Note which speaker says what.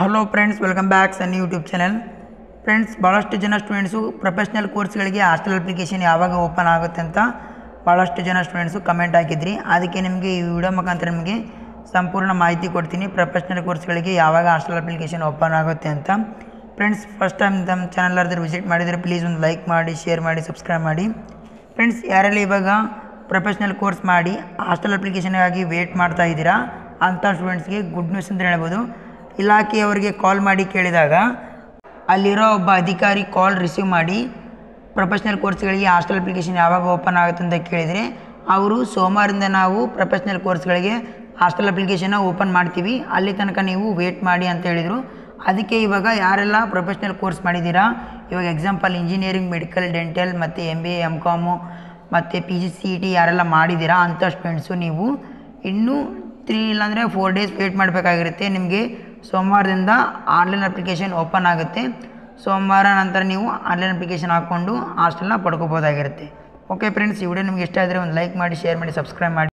Speaker 1: Hello friends, welcome back ಸನ್ನಿ YouTube channel. Friends, ಭಾಳಷ್ಟು ಜನ students professional ಕೋರ್ಸ್ಗಳಿಗೆ ಹಾಸ್ಟೆಲ್ ಅಪ್ಲಿಕೇಶನ್ ಯಾವಾಗ ಓಪನ್ ಆಗುತ್ತೆ ಅಂತ ಭಾಳಷ್ಟು ಜನ ಸ್ಟೂಡೆಂಟ್ಸು ಕಮೆಂಟ್ ಹಾಕಿದ್ರಿ. ಅದಕ್ಕೆ ನಿಮಗೆ ಈ ವಿಡಿಯೋ ಮುಖಾಂತರ ನಿಮಗೆ ಸಂಪೂರ್ಣ ಮಾಹಿತಿ ಕೊಡ್ತೀನಿ, ಪ್ರೊಫೆಷ್ನಲ್ ಕೋರ್ಸ್ಗಳಿಗೆ ಯಾವಾಗ ಹಾಸ್ಟೆಲ್ ಅಪ್ಲಿಕೇಶನ್ ಓಪನ್ ಆಗುತ್ತೆ ಅಂತ. ಫ್ರೆಂಡ್ಸ್, ಫಸ್ಟ್ ಟೈಮ್ ನಮ್ಮ ಚಾನಲ್ ಯಾರಾದರೂ ವಿಸಿಟ್ ಮಾಡಿದರೆ ಪ್ಲೀಸ್ ಒಂದು ಲೈಕ್ ಮಾಡಿ, ಶೇರ್ ಮಾಡಿ, ಸಬ್ಸ್ಕ್ರೈಬ್ ಮಾಡಿ. ಫ್ರೆಂಡ್ಸ್, ಯಾರೆಲ್ಲ ಇವಾಗ ಪ್ರೊಫೆಷ್ನಲ್ ಕೋರ್ಸ್ ಮಾಡಿ ಹಾಸ್ಟೆಲ್ ಅಪ್ಲಿಕೇಶನ್ಗಾಗಿ ವೇಟ್ ಮಾಡ್ತಾ ಇದ್ದೀರಾ ಅಂಥ ಸ್ಟೂಡೆಂಟ್ಸ್ಗೆ ಗುಡ್ ನ್ಯೂಸ್ ಅಂತ ಹೇಳ್ಬೋದು. ಇಲಾಖೆಯವರಿಗೆ ಕಾಲ್ ಮಾಡಿ ಕೇಳಿದಾಗ ಅಲ್ಲಿರೋ ಒಬ್ಬ ಅಧಿಕಾರಿ ಕಾಲ್ ರಿಸೀವ್ ಮಾಡಿ ಪ್ರೊಫೆಷ್ನಲ್ ಕೋರ್ಸ್ಗಳಿಗೆ ಹಾಸ್ಟೆಲ್ ಅಪ್ಲಿಕೇಶನ್ ಯಾವಾಗ ಓಪನ್ ಆಗುತ್ತೆ ಅಂತ ಕೇಳಿದರೆ ಅವರು ಸೋಮವಾರದಿಂದ ನಾವು ಪ್ರೊಫೆಷ್ನಲ್ ಕೋರ್ಸ್ಗಳಿಗೆ ಹಾಸ್ಟೆಲ್ ಅಪ್ಲಿಕೇಶನ್ನ ಓಪನ್ ಮಾಡ್ತೀವಿ, ಅಲ್ಲಿ ತನಕ ನೀವು ವೇಟ್ ಮಾಡಿ ಅಂತ ಹೇಳಿದರು. ಅದಕ್ಕೆ ಇವಾಗ ಯಾರೆಲ್ಲ ಪ್ರೊಫೆಷ್ನಲ್ ಕೋರ್ಸ್ ಮಾಡಿದ್ದೀರಾ, ಇವಾಗ ಎಕ್ಸಾಂಪಲ್ ಇಂಜಿನಿಯರಿಂಗ್, ಮೆಡಿಕಲ್, ಡೆಂಟಲ್ ಮತ್ತು MBA, MCOM ಮತ್ತು PGCET ಯಾರೆಲ್ಲ ಮಾಡಿದ್ದೀರಾ ಅಂಥ ಸ್ಟೂಡೆಂಟ್ಸು ನೀವು ಇನ್ನೂ 3 ಇಲ್ಲಾಂದರೆ 4 ಡೇಸ್ ವೇಟ್ ಮಾಡಬೇಕಾಗಿರುತ್ತೆ. ನಿಮಗೆ ಸೋಮವಾರದಿಂದ ಆನ್ಲೈನ್ ಅಪ್ಲಿಕೇಶನ್ ಓಪನ್ ಆಗುತ್ತೆ. ಸೋಮವಾರ ನಂತರ ನೀವು ಆನ್ಲೈನ್ ಅಪ್ಲಿಕೇಶನ್ ಹಾಕ್ಕೊಂಡು ಹಾಸ್ಟೆಲ್ನ ಪಡ್ಕೋಬೋದಾಗಿರುತ್ತೆ. ಓಕೆ ಫ್ರೆಂಡ್ಸ್, ಈ ವಿಡಿಯೋ ನಿಮಗೆ ಇಷ್ಟ ಆದರೆ ಒಂದು ಲೈಕ್ ಮಾಡಿ, ಶೇರ್ ಮಾಡಿ, ಸಬ್ಸ್ಕ್ರೈಬ್ ಮಾಡಿ.